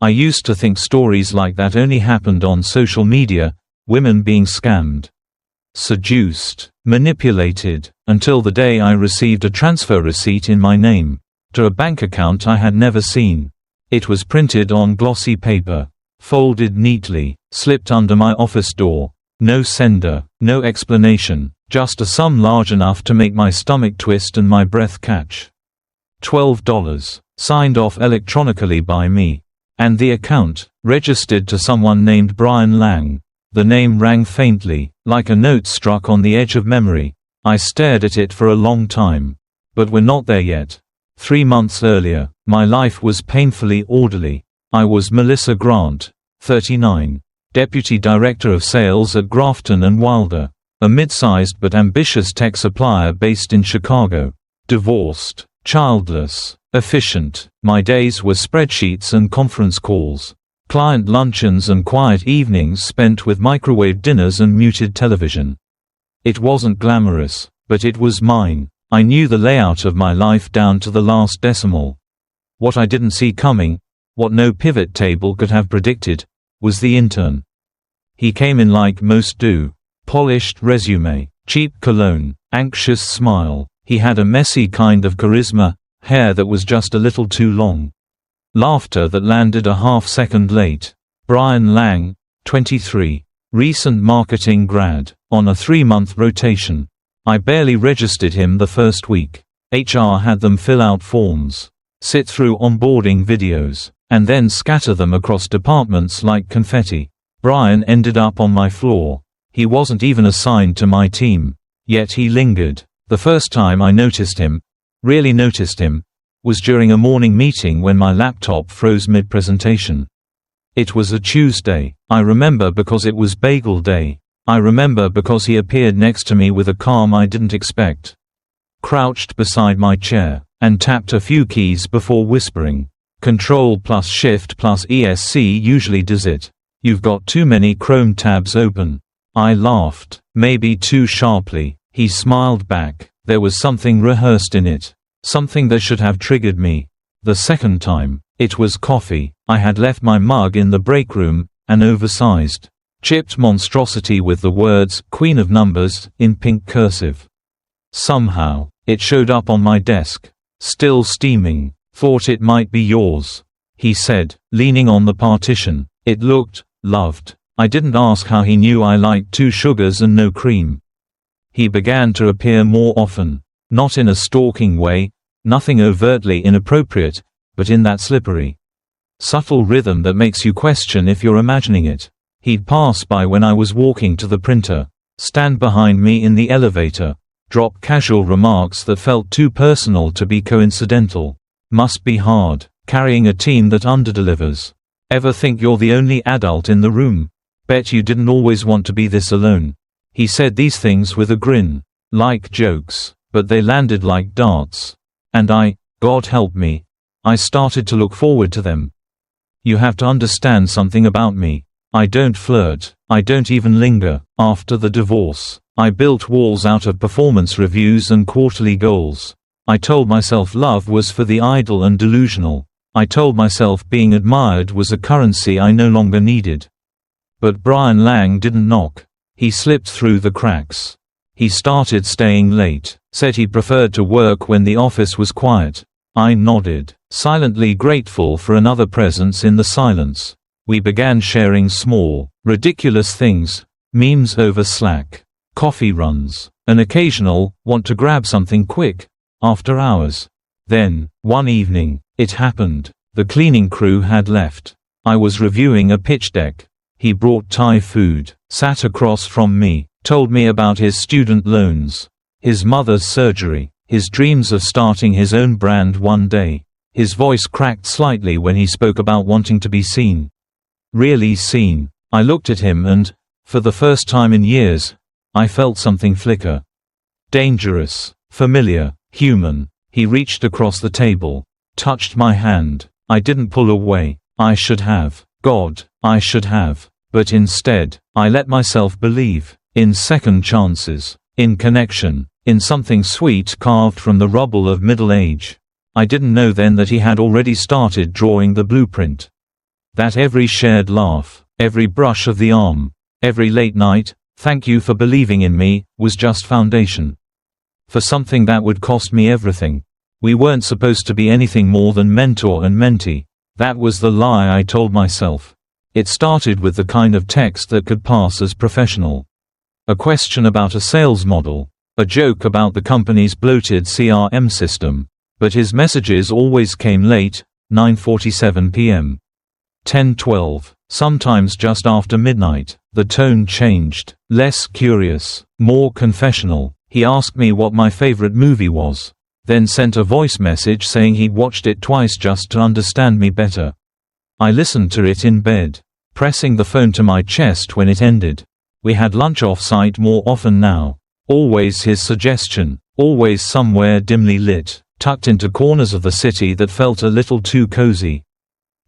I used to think stories like that only happened on social media, women being scammed, seduced, manipulated, until the day I received a transfer receipt in my name, to a bank account I had never seen. It was printed on glossy paper, folded neatly, slipped under my office door. No sender, no explanation, just a sum large enough to make my stomach twist and my breath catch. $12, signed off electronically by me. And the account, registered to someone named Brian Lang. The name rang faintly, like a note struck on the edge of memory. I stared at it for a long time. But we're not there yet. 3 months earlier, my life was painfully orderly. I was Melissa Grant, 39. Deputy Director of Sales at Grafton and Wilder, a mid-sized but ambitious tech supplier based in Chicago. Divorced, childless, efficient. My days were spreadsheets and conference calls, client luncheons and quiet evenings spent with microwave dinners and muted television. It wasn't glamorous, but it was mine. I knew the layout of my life down to the last decimal. What I didn't see coming, what no pivot table could have predicted, was the intern. He came in like most do. Polished resume, cheap cologne, anxious smile. He had a messy kind of charisma, hair that was just a little too long. Laughter that landed a half-second late. Brian Lang, 23. Recent marketing grad, on a 3-month rotation. I barely registered him the first week. HR had them fill out forms, sit through onboarding videos, and then scatter them across departments like confetti. Brian ended up on my floor. He wasn't even assigned to my team. Yet he lingered. The first time I noticed him, really noticed him, was during a morning meeting when my laptop froze mid-presentation. It was a Tuesday. I remember because it was bagel day. I remember because he appeared next to me with a calm I didn't expect. Crouched beside my chair, and tapped a few keys before whispering. Control plus Shift plus ESC usually does it. You've got too many Chrome tabs open. I laughed, maybe too sharply. He smiled back. There was something rehearsed in it. Something that should have triggered me. The second time, it was coffee. I had left my mug in the break room, an oversized, chipped monstrosity with the words, Queen of Numbers, in pink cursive. Somehow, it showed up on my desk. Still steaming. Thought it might be yours, he said, leaning on the partition. It looked, loved. I didn't ask how he knew I liked 2 sugars and no cream. He began to appear more often. Not in a stalking way, nothing overtly inappropriate, but in that slippery, subtle rhythm that makes you question if you're imagining it. He'd pass by when I was walking to the printer, stand behind me in the elevator, drop casual remarks that felt too personal to be coincidental. Must be hard, carrying a team that underdelivers. Ever think you're the only adult in the room? Bet you didn't always want to be this alone. He said these things with a grin, like jokes, but they landed like darts. And God help me, I started to look forward to them. You have to understand something about me. I don't flirt, I don't even linger. After the divorce, I built walls out of performance reviews and quarterly goals. I told myself love was for the idle and delusional. I told myself being admired was a currency I no longer needed. But Brian Lang didn't knock. He slipped through the cracks. He started staying late, said he preferred to work when the office was quiet. I nodded, silently grateful for another presence in the silence. We began sharing small, ridiculous things, memes over Slack, coffee runs, an occasional, want to grab something quick, after hours. Then, one evening, it happened. The cleaning crew had left. I was reviewing a pitch deck. He brought Thai food, sat across from me, told me about his student loans, his mother's surgery, his dreams of starting his own brand one day. His voice cracked slightly when he spoke about wanting to be seen. Really seen. I looked at him and, for the first time in years, I felt something flicker. Dangerous, familiar, human. He reached across the table, touched my hand. I didn't pull away. I should have. God, I should have. But instead, I let myself believe in second chances, in connection, in something sweet carved from the rubble of middle age. I didn't know then that he had already started drawing the blueprint. That every shared laugh, every brush of the arm, every late night, "Thank you for believing in me," was just foundation for something that would cost me everything. We weren't supposed to be anything more than mentor and mentee. That was the lie I told myself. It started with the kind of text that could pass as professional. A question about a sales model. A joke about the company's bloated CRM system. But his messages always came late, 9:47 p.m. 10:12, sometimes just after midnight. The tone changed. Less curious, more confessional. He asked me what my favorite movie was, then sent a voice message saying he'd watched it twice just to understand me better. I listened to it in bed, pressing the phone to my chest when it ended. We had lunch off-site more often now. Always his suggestion, always somewhere dimly lit, tucked into corners of the city that felt a little too cozy.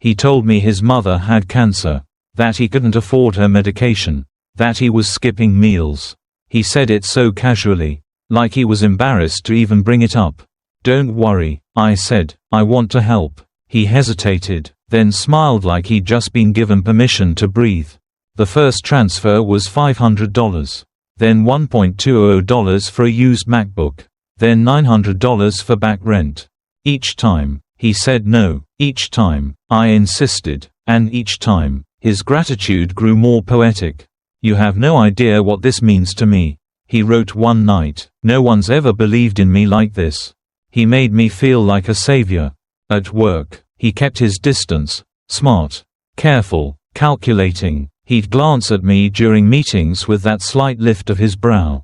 He told me his mother had cancer, that he couldn't afford her medication, that he was skipping meals. He said it so casually, like he was embarrassed to even bring it up. "Don't worry," I said, "I want to help." He hesitated, then smiled like he'd just been given permission to breathe. The first transfer was $500. Then $1.20 for a used MacBook. Then $900 for back rent. Each time, he said no. Each time, I insisted. And each time, his gratitude grew more poetic. "You have no idea what this means to me," he wrote one night. "No one's ever believed in me like this." He made me feel like a savior. At work, he kept his distance. Smart. Careful. Calculating. He'd glance at me during meetings with that slight lift of his brow.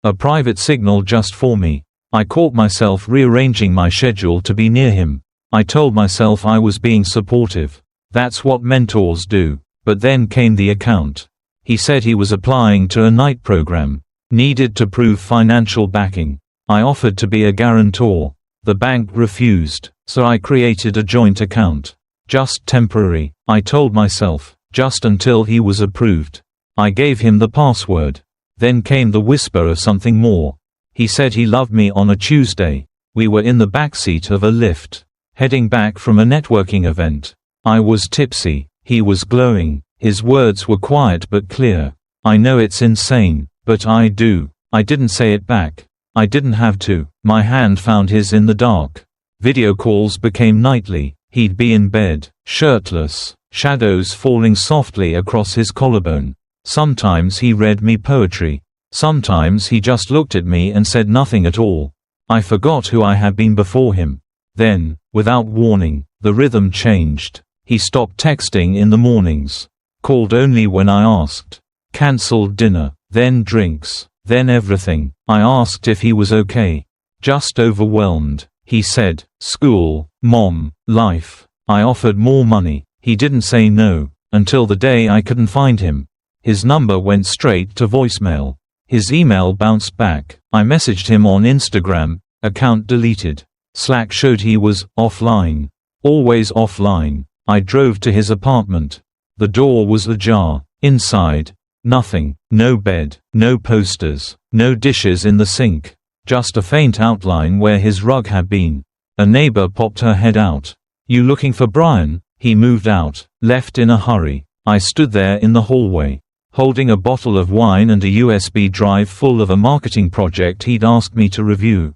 A private signal just for me. I caught myself rearranging my schedule to be near him. I told myself I was being supportive. That's what mentors do. But then came the account. He said he was applying to a night program. Needed to prove financial backing. I offered to be a guarantor. The bank refused, so I created a joint account. Just temporary, I told myself, just until he was approved. I gave him the password. Then came the whisper of something more. He said he loved me on a Tuesday. We were in the backseat of a Lyft, heading back from a networking event. I was tipsy. He was glowing. His words were quiet but clear. "I know it's insane, but I do." I didn't say it back. I didn't have to. My hand found his in the dark. Video calls became nightly. He'd be in bed, shirtless, shadows falling softly across his collarbone. Sometimes he read me poetry. Sometimes he just looked at me and said nothing at all. I forgot who I had been before him. Then, without warning, the rhythm changed. He stopped texting in the mornings. Called only when I asked. Cancelled dinner, then drinks, then everything. I asked if he was okay. Just overwhelmed. He said, "School, mom, life." I offered more money. He didn't say no, until the day I couldn't find him. His number went straight to voicemail. His email bounced back. I messaged him on Instagram, account deleted. Slack showed he was offline. Always offline. I drove to his apartment. The door was ajar. Inside, nothing. No bed, no posters, no dishes in the sink. Just a faint outline where his rug had been. A neighbor popped her head out. "You looking for Brian?" He moved out, left in a hurry. I stood there in the hallway, holding a bottle of wine and a USB drive full of a marketing project he'd asked me to review.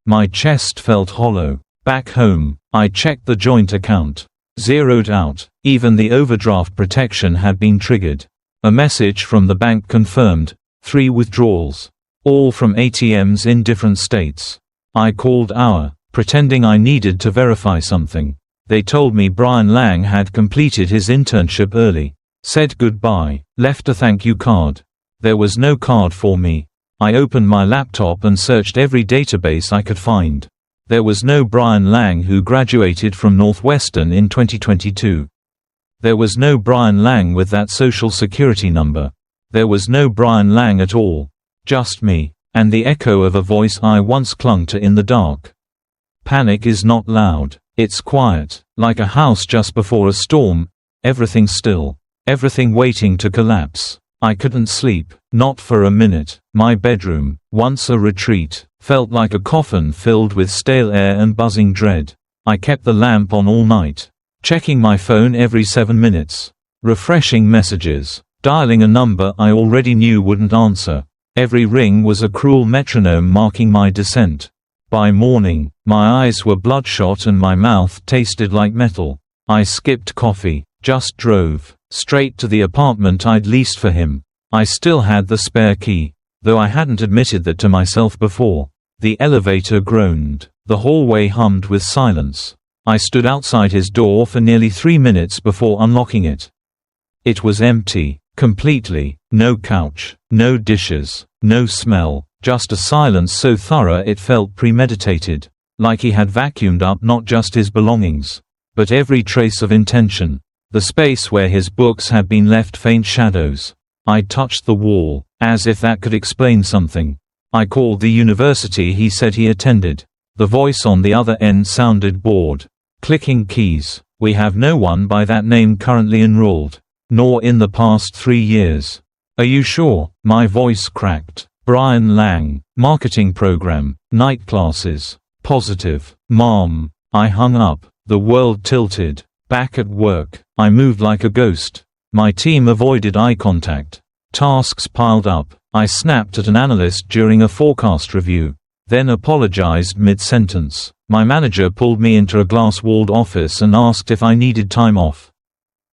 My chest felt hollow. Back home, I checked the joint account. Zeroed out. Even the overdraft protection had been triggered. A message from the bank confirmed 3 withdrawals. All from ATMs in different states. I called pretending I needed to verify something. They told me Brian Lang had completed his internship early. Said goodbye. Left a thank you card. There was no card for me. I opened my laptop and searched every database I could find. There was no Brian Lang who graduated from Northwestern in 2022. There was no Brian Lang with that social security number. There was no Brian Lang at all. Just me, and the echo of a voice I once clung to in the dark. Panic is not loud. It's quiet, like a house just before a storm. Everything still. Everything waiting to collapse. I couldn't sleep, not for a minute. My bedroom, once a retreat, felt like a coffin filled with stale air and buzzing dread. I kept the lamp on all night. Checking my phone every 7 minutes. Refreshing messages. Dialing a number I already knew wouldn't answer. Every ring was a cruel metronome marking my descent. By morning, my eyes were bloodshot and my mouth tasted like metal. I skipped coffee, just drove straight to the apartment I'd leased for him. I still had the spare key, though I hadn't admitted that to myself before. The elevator groaned. The hallway hummed with silence. I stood outside his door for nearly 3 minutes before unlocking it. It was empty, completely. No couch, no dishes, no smell, just a silence so thorough it felt premeditated, like he had vacuumed up not just his belongings, but every trace of intention. The space where his books had been left faint shadows. I touched the wall, as if that could explain something. I called the university he said he attended. The voice on the other end sounded bored. Clicking keys. We have no one by that name currently enrolled. Nor in the past 3 years. Are you sure? My voice cracked. Brian Lang. Marketing program. Night classes. Positive. Mom. I hung up. The world tilted. Back at work, I moved like a ghost. My team avoided eye contact. Tasks piled up. I snapped at an analyst during a forecast review, then apologized mid-sentence. My manager pulled me into a glass-walled office and asked if I needed time off.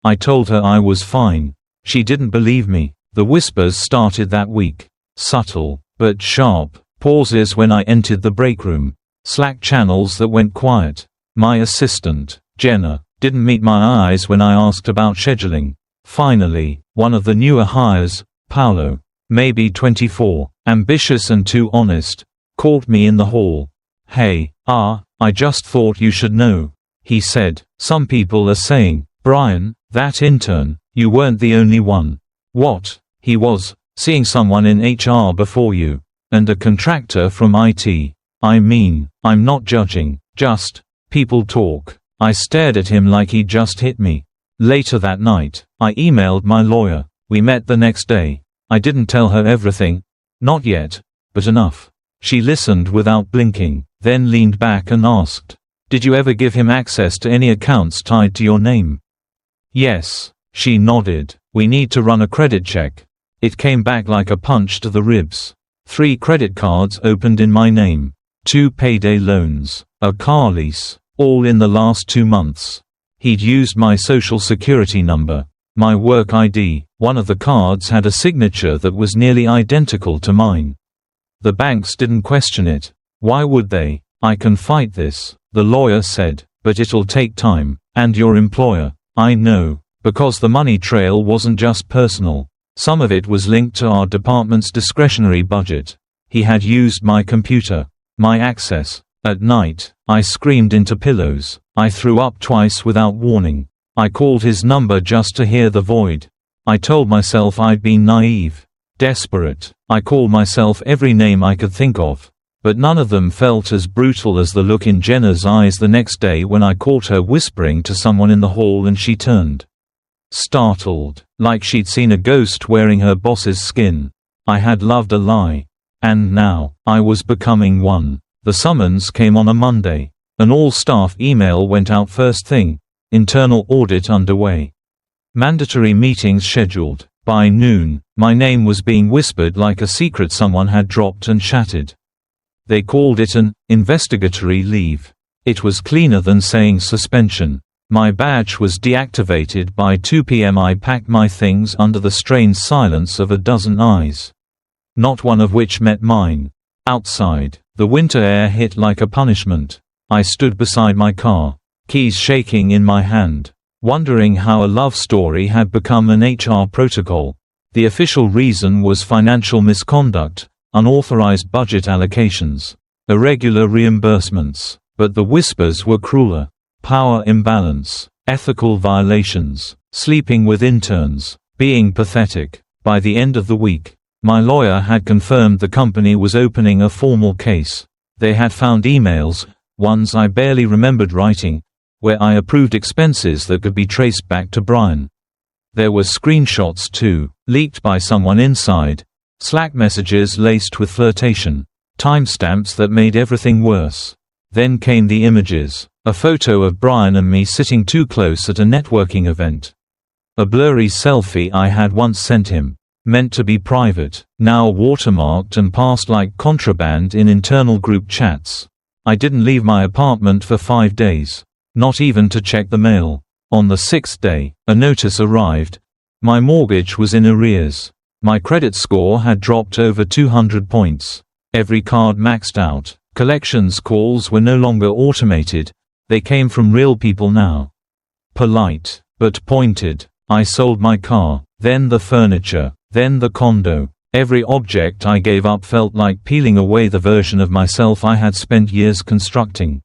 I told her I was fine. She didn't believe me. The whispers started that week. Subtle, but sharp. Pauses when I entered the break room. Slack channels that went quiet. My assistant, Jenna, didn't meet my eyes when I asked about scheduling. Finally, one of the newer hires, Paolo, maybe 24, ambitious and too honest, called me in the hall. "Hey, I just thought you should know," he said. "Some people are saying, Brian, that intern, you weren't the only one." "What?" He was, "seeing someone in HR before you. And a contractor from IT. I mean, I'm not judging, just, people talk." I stared at him like he'd just hit me. Later that night, I emailed my lawyer. We met the next day. I didn't tell her everything. Not yet, but enough. She listened without blinking, then leaned back and asked, "Did you ever give him access to any accounts tied to your name?" "Yes." She nodded. "We need to run a credit check." It came back like a punch to the ribs. 3 credit cards opened in my name. 2 payday loans. A car lease. All in the last 2 months. He'd used my social security number. My work ID. One of the cards had a signature that was nearly identical to mine. The banks didn't question it. Why would they? "I can fight this," the lawyer said, "but it'll take time. And your employer." "I know. Because the money trail wasn't just personal. Some of it was linked to our department's discretionary budget. He had used my computer. My access. At night, I screamed into pillows. I threw up twice without warning. I called his number just to hear the void. I told myself I'd been naive. Desperate. I called myself every name I could think of. But none of them felt as brutal as the look in Jenna's eyes the next day when I caught her whispering to someone in the hall and she turned. Startled, like she'd seen a ghost wearing her boss's skin. I had loved a lie. And now, I was becoming one. The summons came on a Monday. An all-staff email went out first thing. Internal audit underway. Mandatory meetings scheduled. By noon, my name was being whispered like a secret someone had dropped and shattered. They called it an investigatory leave. It was cleaner than saying suspension. My badge was deactivated by 2 p.m. I packed my things under the strained silence of a dozen eyes. Not one of which met mine. Outside, the winter air hit like a punishment. I stood beside my car, keys shaking in my hand, wondering how a love story had become an HR protocol. The official reason was financial misconduct, unauthorized budget allocations, irregular reimbursements, but the whispers were crueler. Power imbalance, ethical violations, sleeping with interns, being pathetic. By the end of the week, my lawyer had confirmed the company was opening a formal case. They had found emails, ones I barely remembered writing, where I approved expenses that could be traced back to Brian. There were screenshots too, leaked by someone inside, Slack messages laced with flirtation, timestamps that made everything worse. Then came the images, A photo of Brian and me sitting too close at a networking event. A blurry selfie I had once sent him. Meant to be private, now watermarked and passed like contraband in internal group chats. I didn't leave my apartment for 5 days. Not even to check the mail. On the 6th day, a notice arrived. My mortgage was in arrears. My credit score had dropped over 200 points. Every card maxed out. Collections calls were no longer automated. They came from real people now. Polite, but pointed. I sold my car, then the furniture, then the condo. Every object I gave up felt like peeling away the version of myself I had spent years constructing.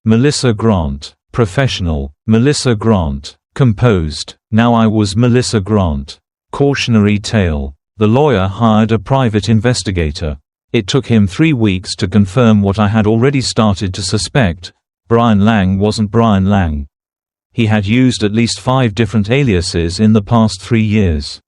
Melissa Grant. Professional. Melissa Grant. Composed. Now I was Melissa Grant. Cautionary tale. The lawyer hired a private investigator. It took him 3 weeks to confirm what I had already started to suspect. Brian Lang wasn't Brian Lang. He had used at least 5 different aliases in the past 3 years.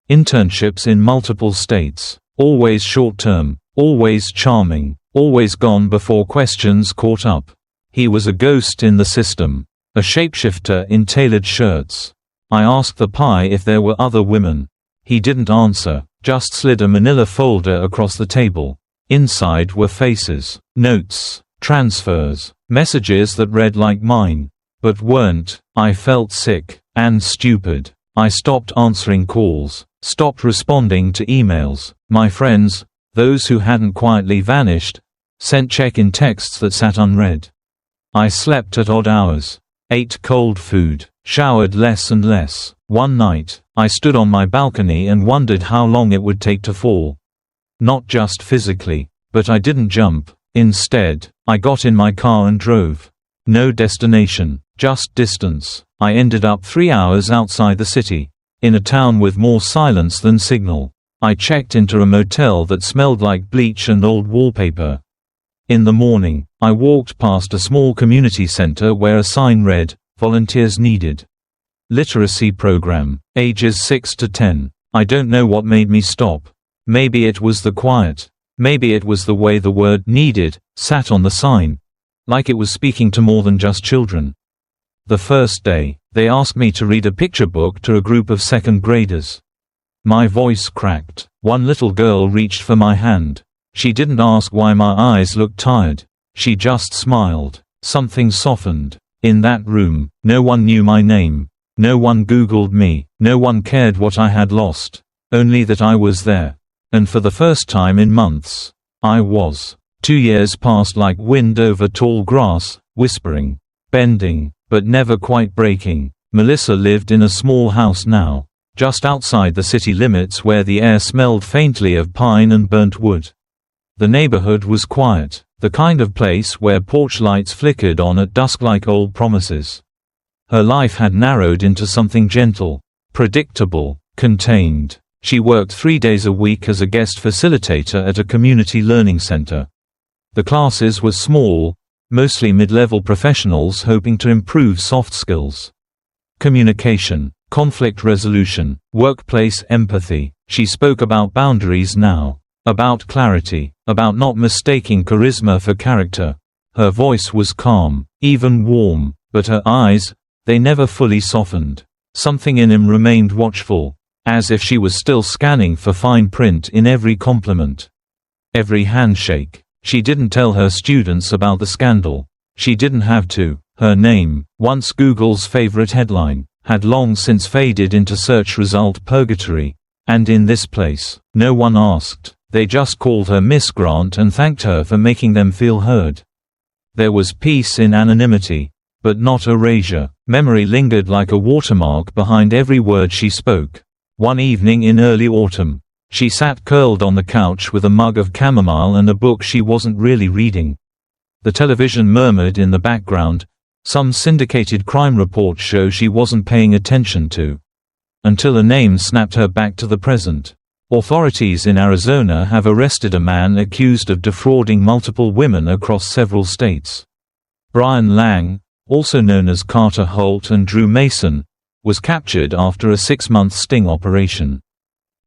Internships in multiple states. Always short-term, always charming, always gone before questions caught up. He was a ghost in the system. A shapeshifter in tailored shirts. I asked the pie if there were other women. He didn't answer, just slid a manila folder across the table. Inside were faces, notes, transfers, messages that read like mine. But weren't. I felt sick and stupid. I stopped answering calls, stopped responding to emails. My friends, those who hadn't quietly vanished, sent check-in texts that sat unread. I slept at odd hours, ate cold food, showered less and less. One night, I stood on my balcony and wondered how long it would take to fall. Not just physically, but I didn't jump. Instead, I got in my car and drove. No destination, just distance. I ended up 3 hours outside the city, in a town with more silence than signal. I checked into a motel that smelled like bleach and old wallpaper. In the morning, I walked past a small community center where a sign read, "Volunteers needed. Literacy program, ages 6 to 10. I don't know what made me stop. Maybe it was the quiet. Maybe it was the way the word "needed" sat on the sign. Like it was speaking to more than just children. The first day, they asked me to read a picture book to a group of second graders. My voice cracked. One little girl reached for my hand. She didn't ask why my eyes looked tired. She just smiled. Something softened. In that room, no one knew my name. No one Googled me. No one cared what I had lost. Only that I was there. And for the first time in months, I was. 2 years passed like wind over tall grass, whispering, bending, but never quite breaking. Melissa lived in a small house now, just outside the city limits where the air smelled faintly of pine and burnt wood. The neighborhood was quiet, the kind of place where porch lights flickered on at dusk like old promises. Her life had narrowed into something gentle, predictable, contained. She worked 3 days a week as a guest facilitator at a community learning center. The classes were small, mostly mid-level professionals hoping to improve soft skills. Communication, conflict resolution, workplace empathy. She spoke about boundaries now, about clarity, about not mistaking charisma for character. Her voice was calm, even warm, but her eyes, they never fully softened. Something in him remained watchful, as if she was still scanning for fine print in every compliment. Every handshake. She didn't tell her students about the scandal. She didn't have to. Her name, once Google's favorite headline, had long since faded into search result purgatory. And in this place, no one asked. They just called her Miss Grant and thanked her for making them feel heard. There was peace in anonymity, but not erasure. Memory lingered like a watermark behind every word she spoke. One evening in early autumn, she sat curled on the couch with a mug of chamomile and a book she wasn't really reading. The television murmured in the background, some syndicated crime report show she wasn't paying attention to. Until a name snapped her back to the present. Authorities in Arizona have arrested a man accused of defrauding multiple women across several states. Brian Lang, also known as Carter Holt and Drew Mason, was captured after a 6-month sting operation.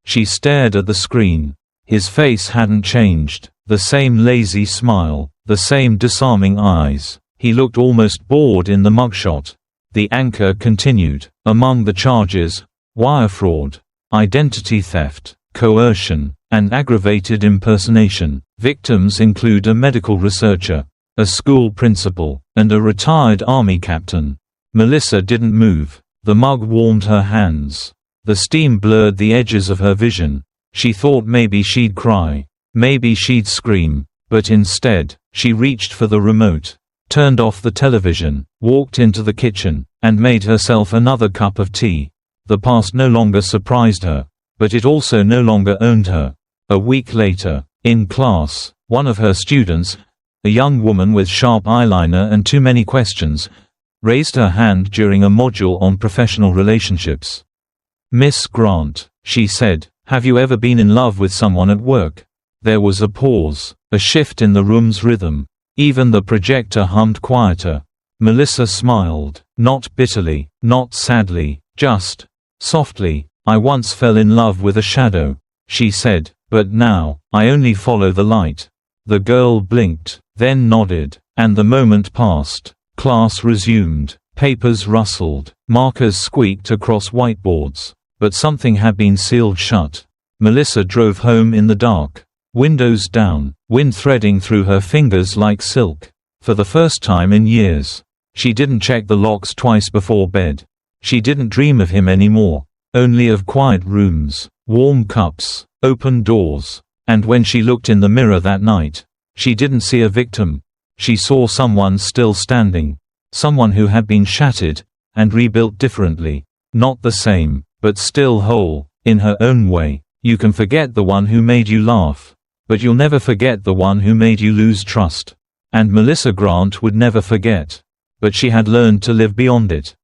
She stared at the screen. His face hadn't changed, the same lazy smile, the same disarming eyes. He looked almost bored in the mugshot. The anchor continued. Among the charges, wire fraud, identity theft, coercion, and aggravated impersonation. Victims include a medical researcher, a school principal, and a retired army captain. Melissa didn't move. The mug warmed her hands. The steam blurred the edges of her vision. She thought maybe she'd cry. Maybe she'd scream. But instead, she reached for the remote, turned off the television, walked into the kitchen, and made herself another cup of tea. The past no longer surprised her, but it also no longer owned her. A week later, in class, one of her students, a young woman with sharp eyeliner and too many questions, raised her hand during a module on professional relationships. "Miss Grant," she said, "have you ever been in love with someone at work?" There was a pause, a shift in the room's rhythm. Even the projector hummed quieter. Melissa smiled, not bitterly, not sadly, just softly. "I once fell in love with a shadow," she said, "but now, I only follow the light." The girl blinked, then nodded, and the moment passed. Class resumed. Papers rustled. Markers squeaked across whiteboards. But something had been sealed shut. Melissa drove home in the dark. Windows down, wind threading through her fingers like silk. For the first time in years. She didn't check the locks twice before bed. She didn't dream of him anymore. Only of quiet rooms, warm cups, open doors. And when she looked in the mirror that night, she didn't see a victim. She saw someone still standing. Someone who had been shattered, and rebuilt differently. Not the same, but still whole, in her own way. You can forget the one who made you laugh, but you'll never forget the one who made you lose trust. And Melissa Grant would never forget. But she had learned to live beyond it.